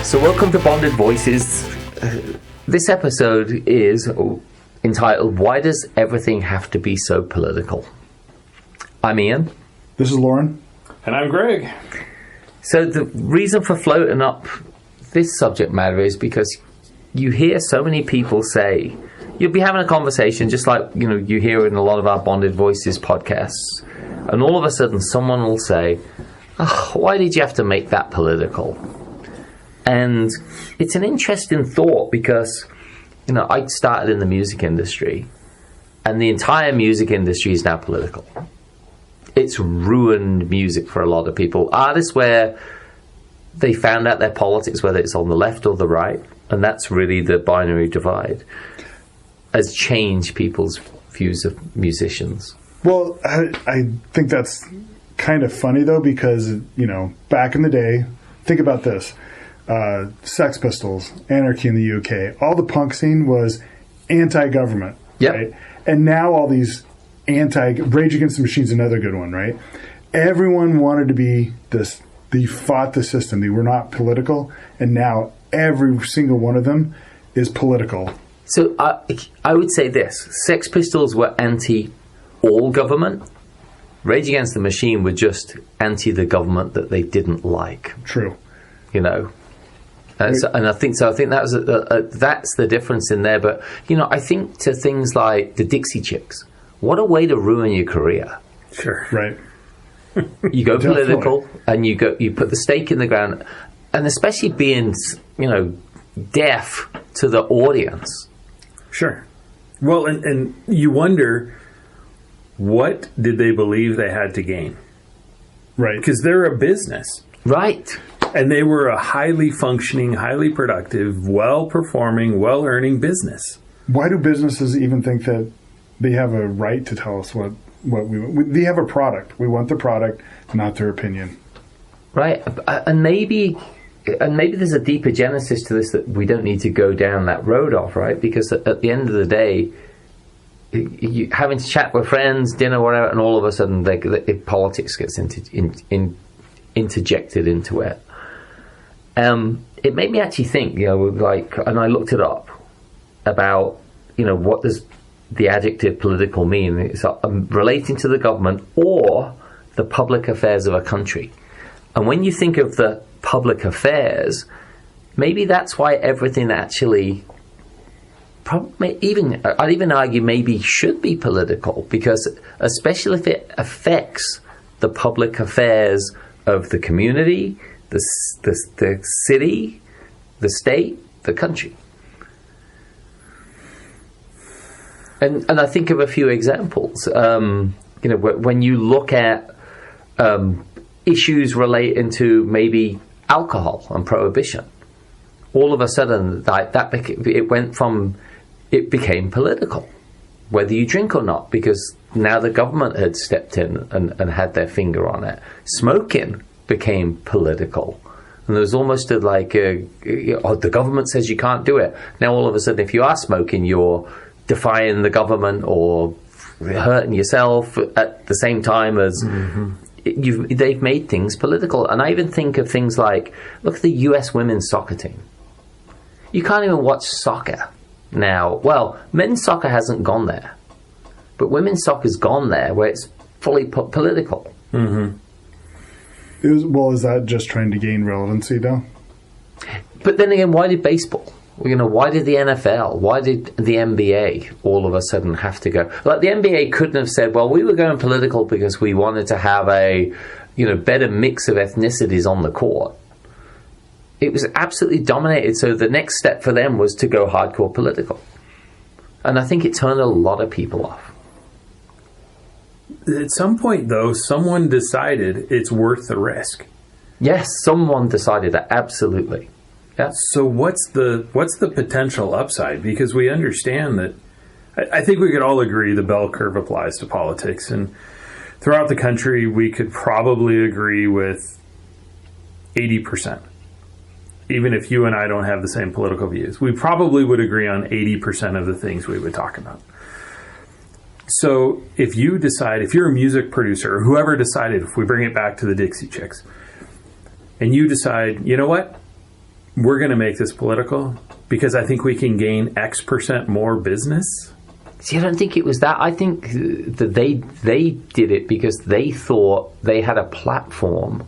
So welcome to Bonded Voices. This episode is entitled, Why Does Everything Have to Be So Political? I'm Ian. This is Lauren. And I'm Greg. So the reason for floating up this subject matter is because you hear so many people say, you'll be having a conversation just like you hear in a lot of our Bonded Voices podcasts, and all of a sudden someone will say, oh, why did you have to make that political? And it's an interesting thought because, I started in the music industry, and the entire music industry is now political. It's ruined music for a lot of people. Artists where they found out their politics, whether it's on the left or the right, and that's really the binary divide, has changed people's views of musicians. Well, I think that's kind of funny, though, because, back in the day, think about this. Sex Pistols, Anarchy in the UK, all the punk scene was anti-government, yep. Right? And now all these Rage Against the Machine's another good one, right? Everyone wanted to be this, they fought the system, they were not political, and now every single one of them is political. So I would say this, Sex Pistols were anti-all government, Rage Against the Machine were just anti the government that they didn't like. True. And I think that was that's the difference in there. But I think to things like the Dixie Chicks, what a way to ruin your career. Sure. Right. You go political, and you put the stake in the ground, and especially being deaf to the audience. Sure. Well, and you wonder, what did they believe they had to gain? Right. Because they're a business. Right. And they were a highly functioning, highly productive, well-performing, well-earning business. Why do businesses even think that they have a right to tell us what we want? They have a product. We want the product, not their opinion. Right. And maybe there's a deeper genesis to this that we don't need to go down that road of, right? Because at the end of the day, you having to chat with friends, dinner, whatever, and all of a sudden politics gets interjected into it. It made me actually think, and I looked it up about, what does the adjective political mean? It's relating to the government or the public affairs of a country. And when you think of the public affairs, maybe that's why everything actually, I'd even argue maybe should be political, because especially if it affects the public affairs of the community, the city, the state, the country. And I think of a few examples. When you look at issues relating to maybe alcohol and prohibition, all of a sudden it became political, whether you drink or not, because now the government had stepped in and had their finger on it. Smoking became political. And there was almost the government says you can't do it. Now all of a sudden, if you are smoking, you're defying the government or hurting yourself at the same time as they've made things political. And I even think of things like, look at the US women's soccer team. You can't even watch soccer now. Well, men's soccer hasn't gone there, but women's soccer's gone there where it's fully political. Mm-hmm. Is that just trying to gain relevancy, though? But then again, why did baseball? Why did the NFL? Why did the NBA all of a sudden have to go? Like, the NBA couldn't have said, well, we were going political because we wanted to have a better mix of ethnicities on the court. It was absolutely dominated. So the next step for them was to go hardcore political. And I think it turned a lot of people off. At some point, though, someone decided it's worth the risk. Yes, someone decided that, absolutely. Yeah. So what's the potential upside? Because we understand that, I think we could all agree the bell curve applies to politics. And throughout the country, we could probably agree with 80%. Even if you and I don't have the same political views, we probably would agree on 80% of the things we would talk about. So if you decide, if you're a music producer, or whoever decided, if we bring it back to the Dixie Chicks, and you decide, you know what, we're going to make this political because I think we can gain X% more business. See, I don't think it was that. I think that they did it because they thought they had a platform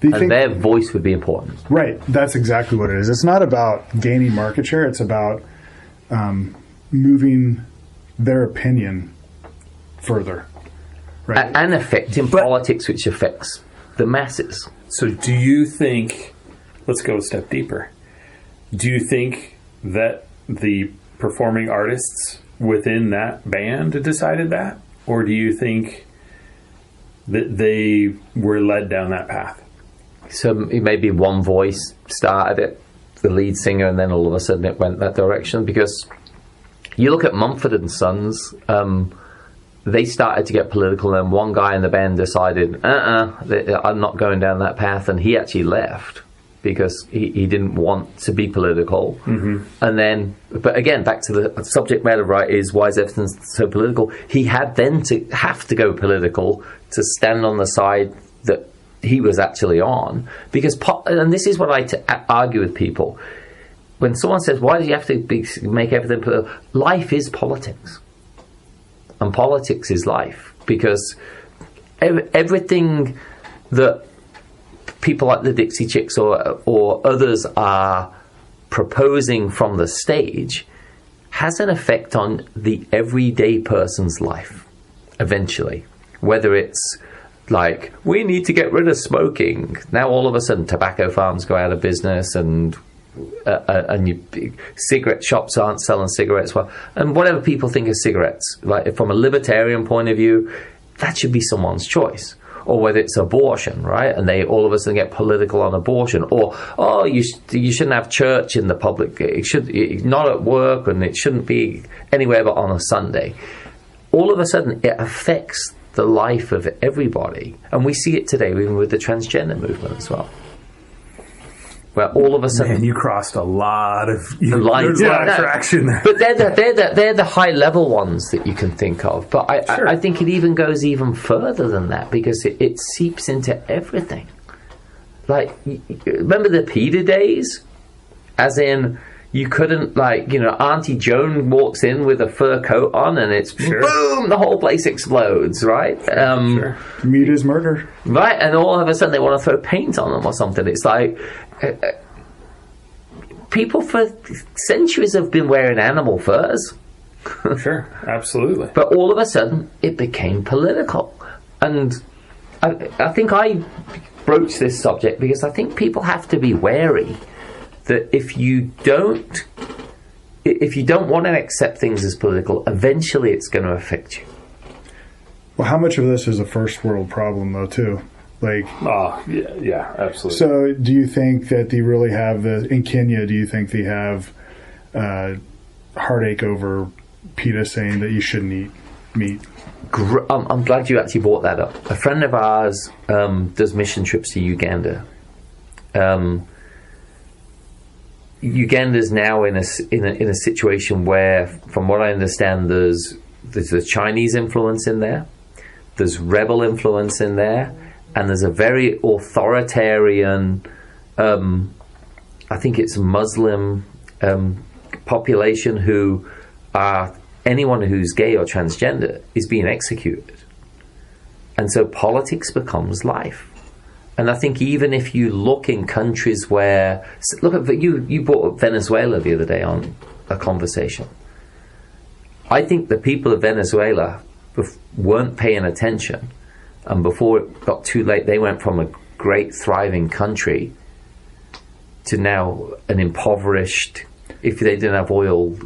and their voice would be important. Right. That's exactly what it is. It's not about gaining market share. It's about moving their opinion further. Right. And affecting politics, which affects the masses. So do you think, let's go a step deeper. Do you think that the performing artists within that band decided that? Or do you think that they were led down that path? So maybe one voice started it, the lead singer, and then all of a sudden it went that direction. Because you look at Mumford and Sons, they started to get political, and one guy in the band decided, I'm not going down that path, and he actually left because he didn't want to be political. Mm-hmm. And then, but again, back to the subject matter, right, is why is everything so political? He had then to have to go political to stand on the side that he was actually on, because and this is what I argue with people. When someone says, why do you have to make everything political? Life is politics. And politics is life, because everything that people like the Dixie Chicks or others are proposing from the stage has an effect on the everyday person's life eventually. Whether it's like, we need to get rid of smoking. Now all of a sudden tobacco farms go out of business, and cigarette shops aren't selling cigarettes. Well, and whatever people think of cigarettes, like from a libertarian point of view, that should be someone's choice. Or whether it's abortion, right? And they all of a sudden get political on abortion. Or, you shouldn't have church in the public. It should not at work, and it shouldn't be anywhere but on a Sunday. All of a sudden, it affects the life of everybody. And we see it today, even with the transgender movement as well. Where all of a sudden, man, you crossed a lot of lines. Traction there. But they're the high level ones that you can think of. But I think it even goes even further than that, because it seeps into everything. Like, remember the PETA days? As in, you couldn't, Auntie Joan walks in with a fur coat on, and it's boom, the whole place explodes, right? Meat is murder. Right, and all of a sudden they want to throw paint on them or something. It's like, people for centuries have been wearing animal furs. Sure, absolutely. But all of a sudden it became political. And I think I broached this subject because I think people have to be wary that if you don't want to accept things as political, eventually it's going to affect you. Well, how much of this is a first world problem, though, too? Yeah, absolutely. So, do you think that they really have in Kenya? Do you think they have heartache over PETA saying that you shouldn't eat meat? I'm glad you actually brought that up. A friend of ours does mission trips to Uganda. Uganda's now in a situation where, from what I understand, there's the Chinese influence in there, there's rebel influence in there, and there's a very authoritarian, I think it's Muslim population who are, anyone who's gay or transgender is being executed. And so politics becomes life. And I think even if you look in countries where, look at, you brought up Venezuela the other day on a conversation. I think the people of Venezuela weren't paying attention, and before it got too late, they went from a great thriving country to now an impoverished, if they didn't have oil,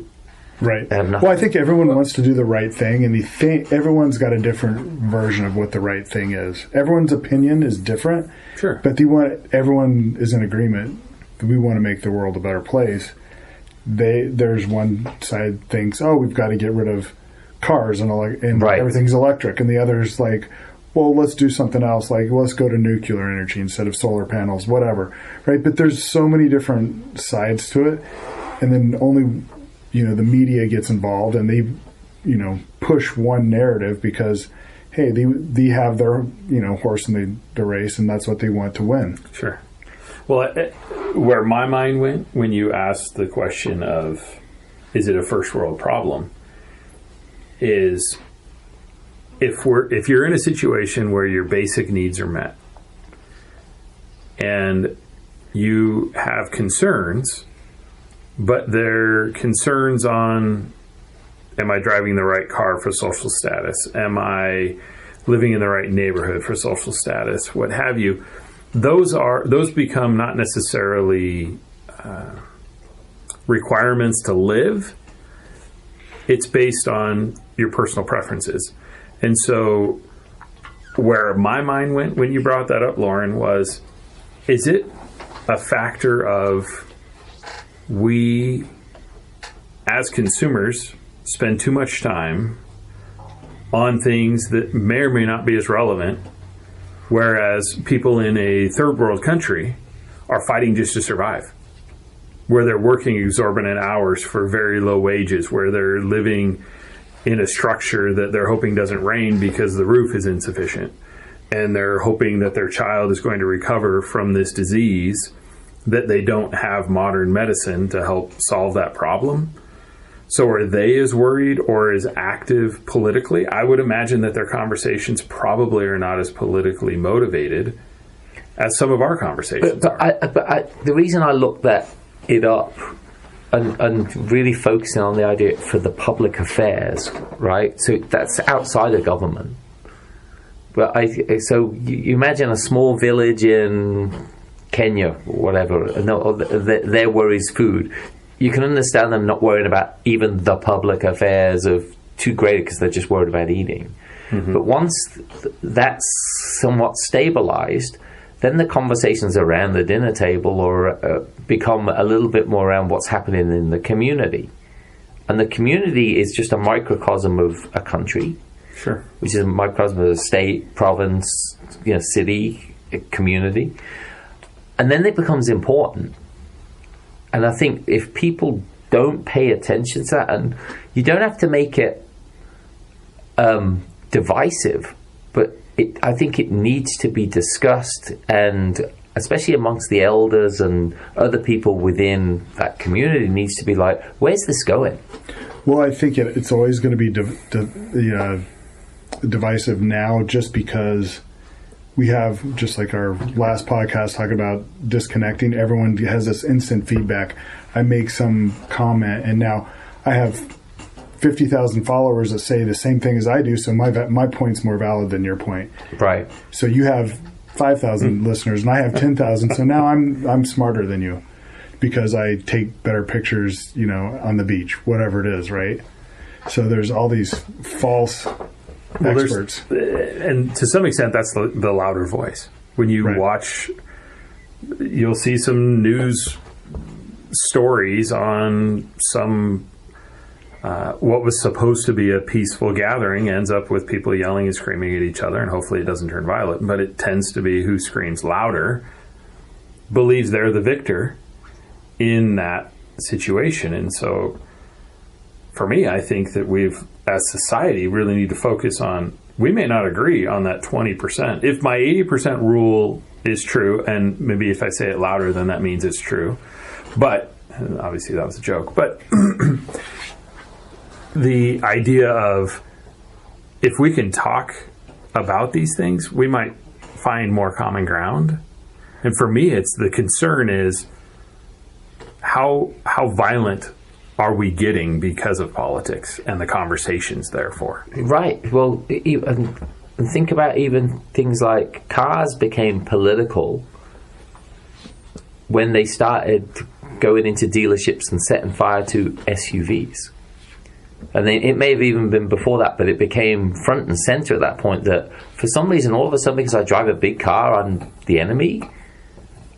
right. They have nothing. Well, I think everyone wants to do the right thing, and everyone's got a different version of what the right thing is. Everyone's opinion is different. Sure. But everyone is in agreement. We want to make the world a better place. There's one side thinks, we've got to get rid of cars and right. Everything's electric, and the other's like, well, let's do something else, like let's go to nuclear energy instead of solar panels, whatever, right? But there's so many different sides to it, and then only the media gets involved, and they push one narrative because, hey, they have their horse in the race, and that's what they want to win. Sure. Well, where my mind went when you asked the question of, is it a first world problem, is if you're in a situation where your basic needs are met and you have concerns, but they're concerns on, am I driving the right car for social status? Am I living in the right neighborhood for social status? What have you? Those become not necessarily requirements to live. It's based on your personal preferences. And so where my mind went when you brought that up, Lauren, was, is it a factor of we as consumers spend too much time on things that may or may not be as relevant, whereas people in a third world country are fighting just to survive, where they're working exorbitant hours for very low wages, where they're living in a structure that they're hoping doesn't rain because the roof is insufficient, and they're hoping that their child is going to recover from this disease, that they don't have modern medicine to help solve that problem. So are they as worried or as active politically? I would imagine that their conversations probably are not as politically motivated as some of our conversations are. But the reason I looked it up and really focusing on the idea for the public affairs, right? So that's outside of government. But so you imagine a small village in Kenya, or whatever, their worry is food. You can understand them not worrying about even the public affairs of too great because they're just worried about eating. Mm-hmm. But once that's somewhat stabilized, then the conversations around the dinner table or become a little bit more around what's happening in the community. And the community is just a microcosm of a country. Sure. Which is a microcosm of a state, province, city, community. And then it becomes important. And I think if people don't pay attention to that, and you don't have to make it divisive, but I think it needs to be discussed, and especially amongst the elders and other people within that community needs to be like, where's this going? Well, I think it's always going to be divisive now, just because we have, just like our last podcast talking about disconnecting, everyone has this instant feedback. I make some comment and now I have 50,000 followers that say the same thing as I do, so my point's more valid than your point. Right. So you have 5,000 listeners and I have 10,000, so now I'm smarter than you because I take better pictures, on the beach, whatever it is, right? So there's all these false experts. And to some extent, that's the louder voice. When you watch, you'll see some news stories on some what was supposed to be a peaceful gathering ends up with people yelling and screaming at each other, and hopefully it doesn't turn violent, but it tends to be who screams louder believes they're the victor in that situation. And so for me, I think that we've, as society, really need to focus on, we may not agree on that 20%. If my 80% rule is true, and maybe if I say it louder, then that means it's true. But, obviously that was a joke, but the idea of, if we can talk about these things, we might find more common ground. And for me, it's the concern is how violent are we getting because of politics and the conversations therefore? Right. Well, and think about even things like cars became political when they started going into dealerships and setting fire to SUVs. And then it may have even been before that, but it became front and center at that point that for some reason, all of a sudden, because I drive a big car, I'm the enemy.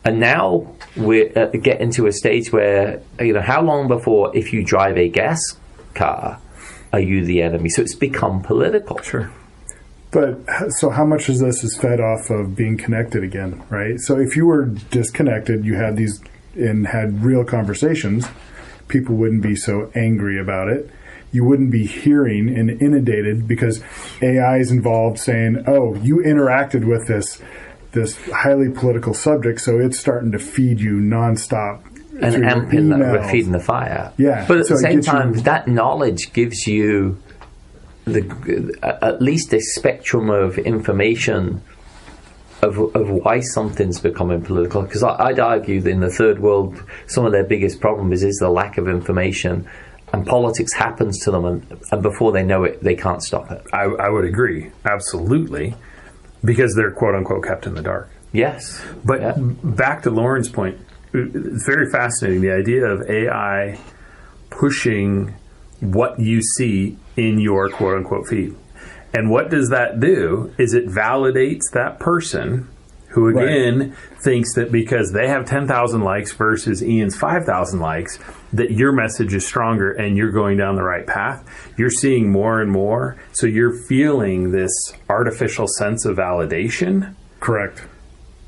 And now we're getting to a stage where, how long before, if you drive a gas car, are you the enemy? So it's become political. Sure. But so how much of this is fed off of being connected again, right? So if you were disconnected, you had these and had real conversations, people wouldn't be so angry about it. You wouldn't be hearing and inundated because AI is involved saying, oh, you interacted with this this highly political subject, so it's starting to feed you nonstop. And through your amping that, emails. feeding the fire. Yeah, But at so the it same gets you- time, that knowledge gives you at least a spectrum of information of why something's becoming political. Because I'd argue that in the third world, some of their biggest problem is the lack of information, and politics happens to them, and before they know it, they can't stop it. I would agree, absolutely, because they're quote unquote kept in the dark. Yes. But Yeah. back to Lauren's point, it's very fascinating, the idea of AI pushing what you see in your quote unquote feed. And what does that do is it validates that person who again thinks that because they have 10,000 likes versus Ian's 5,000 likes, that your message is stronger and you're going down the right path. You're seeing more and more. So you're feeling this artificial sense of validation. Correct.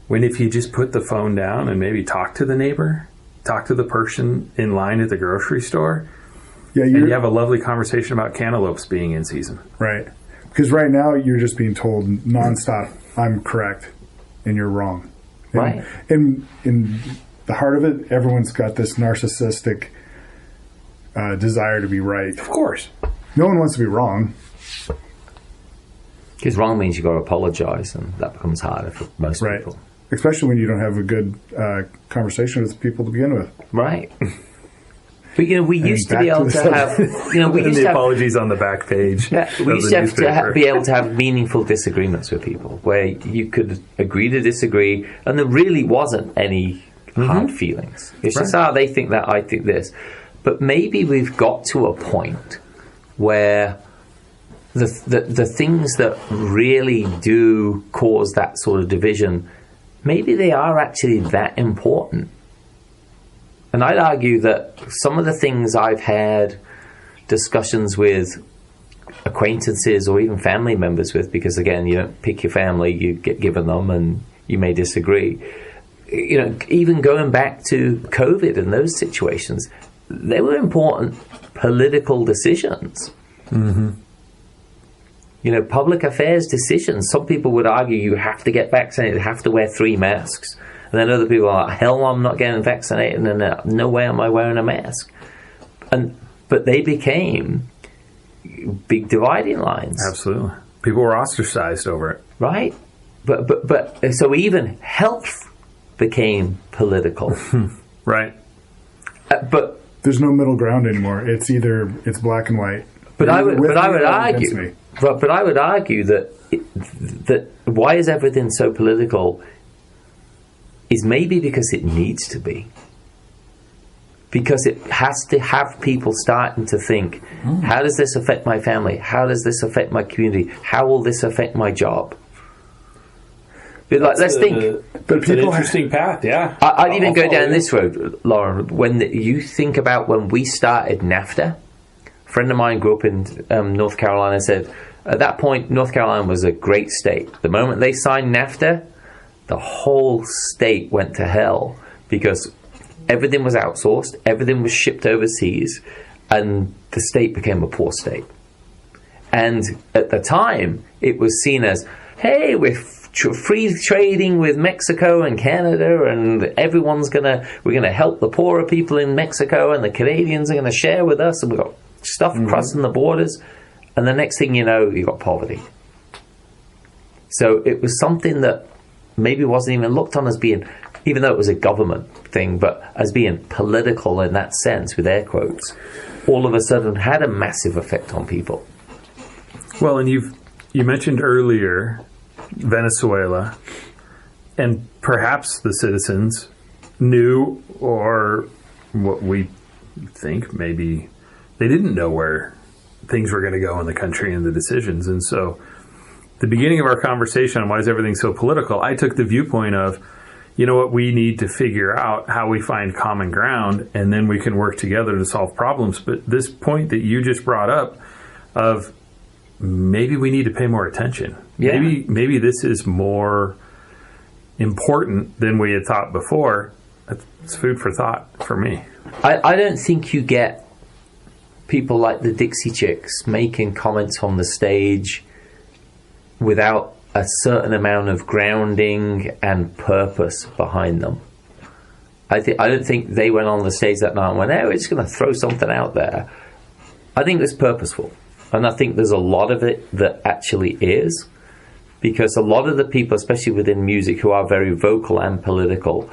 When if you just put the phone down and maybe talk to the neighbor, talk to the person in line at the grocery store, Yeah, and you have a lovely conversation about cantaloupes being in season. right. Because right now you're just being told nonstop, "I'm correct," and you're wrong. And, Right. And in the heart of it, everyone's got this narcissistic desire to be right. Of course. No one wants to be wrong. Because wrong means you've got to apologize, and that becomes harder for most Right. people. Especially when you don't have a good conversation with people to begin with. Right. But we used to back be to able the to subject. have, we And used the to have, apologies on the back page. yeah, we of used the to have newspaper. be able to have meaningful disagreements with people, where you could agree to disagree, and there really wasn't any hard feelings. It's just, they think that, I think this. But maybe we've got to a point where the things that really do cause that sort of division, maybe they are actually that important. And I'd argue that some of the things I've had discussions with acquaintances or even family members with, because again, you don't pick your family, you get given them and you may disagree. Even going back to COVID and those situations, they were important political decisions. Mm-hmm. Public affairs decisions. Some people would argue you have to get vaccinated, you have to wear 3 masks. And then other people are like, hell, I'm not getting vaccinated, and no way am I wearing a mask. But they became big dividing lines. Absolutely. People were ostracized over it. Right? But so even health became political. Right. But There's no middle ground anymore. It's black and white. But I would With me argue, or against me. but I would argue that why is everything so political? Is maybe because it needs to be. Because it has to have people starting to think, how does this affect my family? How does this affect my community? How will this affect my job? Let's think. But It's an people interesting path, yeah. I'd even I'll go follow down you. this road, Lauren. When you think about when we started NAFTA, a friend of mine grew up in North Carolina and said, at that point, North Carolina was a great state. The moment they signed NAFTA, the whole state went to hell because everything was outsourced, everything was shipped overseas, and the state became a poor state. And at the time, it was seen as, hey, we're free trading with Mexico and Canada, and we're gonna help the poorer people in Mexico, and the Canadians are gonna share with us, and we've got stuff crossing the borders. And the next thing you know, you've got poverty. So it was something that maybe wasn't even looked on as being, even though it was a government thing, but as being political in that sense, with air quotes, all of a sudden had a massive effect on people. Well, and you mentioned earlier Venezuela, and perhaps the citizens knew, or what we think maybe they didn't know where things were going to go in the country and the decisions. And so the beginning of our conversation on why is everything so political, I took the viewpoint of, you know what, we need to figure out how we find common ground, and then we can work together to solve problems. But this point that you just brought up of maybe we need to pay more attention. Yeah. Maybe this is more important than we had thought before. It's food for thought for me. I don't think you get people like the Dixie Chicks making comments on the stage without a certain amount of grounding and purpose behind them. I don't think they went on the stage that night and went, we're just going to throw something out there. I think it's purposeful. And I think there's a lot of it that actually is. Because a lot of the people, especially within music, who are very vocal and political,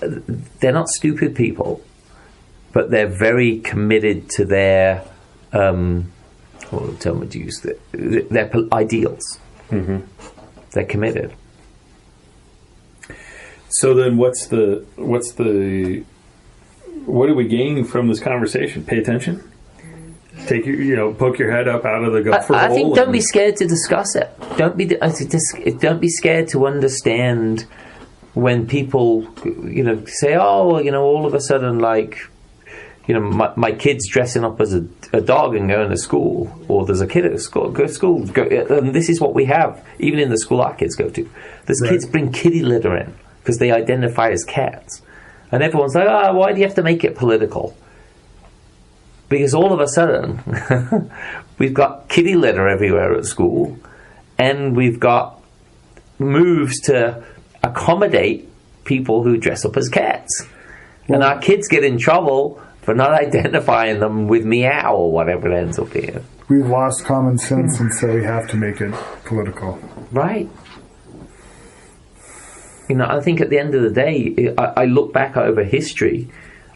they're not stupid people. But they're very committed to their, what term would you use? Their ideals. Mm-hmm. They're committed. So then what do we gain from this conversation? Pay attention? Poke your head up out of the gopher hole. I think don't be scared to discuss it. Don't be scared to understand when people, say, all of a sudden, my kid's dressing up as a dog and going to school, or there's a kid at school, and this is what we have, even in the school our kids go to. There's kids bring kitty litter in because they identify as cats. And everyone's like, why do you have to make it political? Because all of a sudden, we've got kitty litter everywhere at school, and we've got moves to accommodate people who dress up as cats. Well, and our kids get in trouble for not identifying them with meow or whatever it ends up being. We've lost common sense, and so we have to make it political. Right. I think at the end of the day, I look back over history,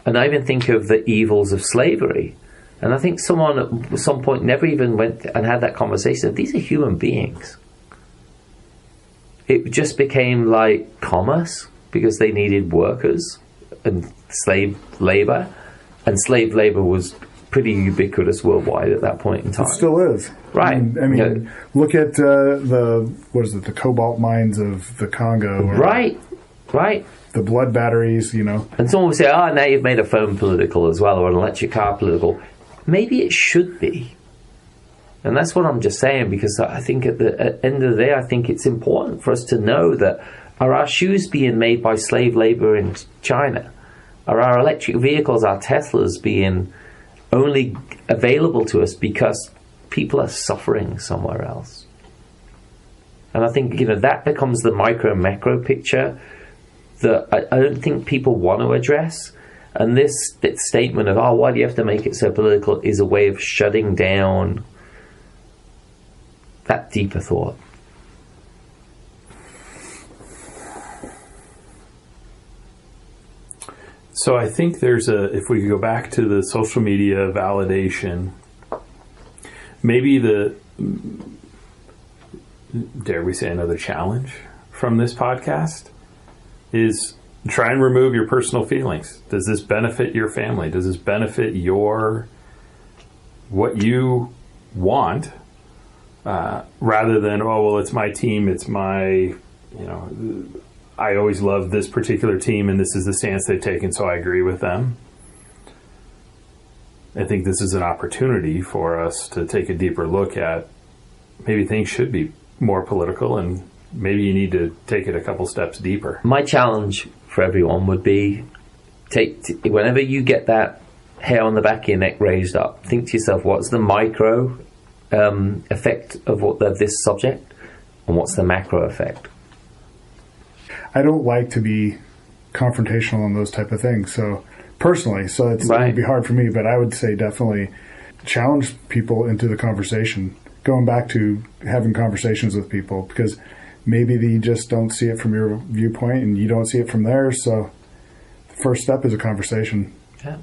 and I even think of the evils of slavery. And I think someone at some point never even went and had that conversation. These are human beings. It just became like commerce because they needed workers and slave labor. And slave labor was pretty ubiquitous worldwide at that point in time. It still is. Right. I mean, look at the cobalt mines of the Congo. Right. The blood batteries, And someone would say, now you've made a phone political as well, or an electric car political. Maybe it should be. And that's what I'm just saying, because I think at the end of the day, I think it's important for us to know that are our shoes being made by slave labor in China? Are our electric vehicles, our Teslas, being only available to us because people are suffering somewhere else? And I think, that becomes the micro and macro picture that I don't think people want to address. And this statement of, why do you have to make it so political, is a way of shutting down that deeper thought. So I think if we go back to the social media validation, maybe dare we say another challenge from this podcast is try and remove your personal feelings. Does this benefit your family? Does this benefit what you want? Rather than, it's my team, it's my, I always love this particular team and this is the stance they've taken, so I agree with them. I think this is an opportunity for us to take a deeper look at maybe things should be more political, and maybe you need to take it a couple steps deeper. My challenge for everyone would be, whenever you get that hair on the back of your neck raised up, think to yourself, what's the micro effect of this subject, and what's the macro effect? I don't like to be confrontational on those type of things. So personally, it would be hard for me, but I would say definitely challenge people into the conversation. Going back to having conversations with people, because maybe they just don't see it from your viewpoint and you don't see it from theirs. So the first step is a conversation. Yeah.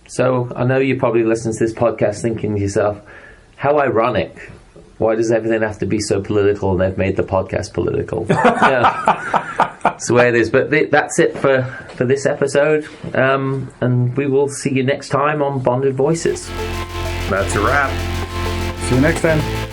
So I know you probably listen to this podcast thinking to yourself, how ironic. Why does everything have to be so political, and they've made the podcast political? That's the way it is. But that's it for this episode. And we will see you next time on Bonded Voices. That's a wrap. See you next time.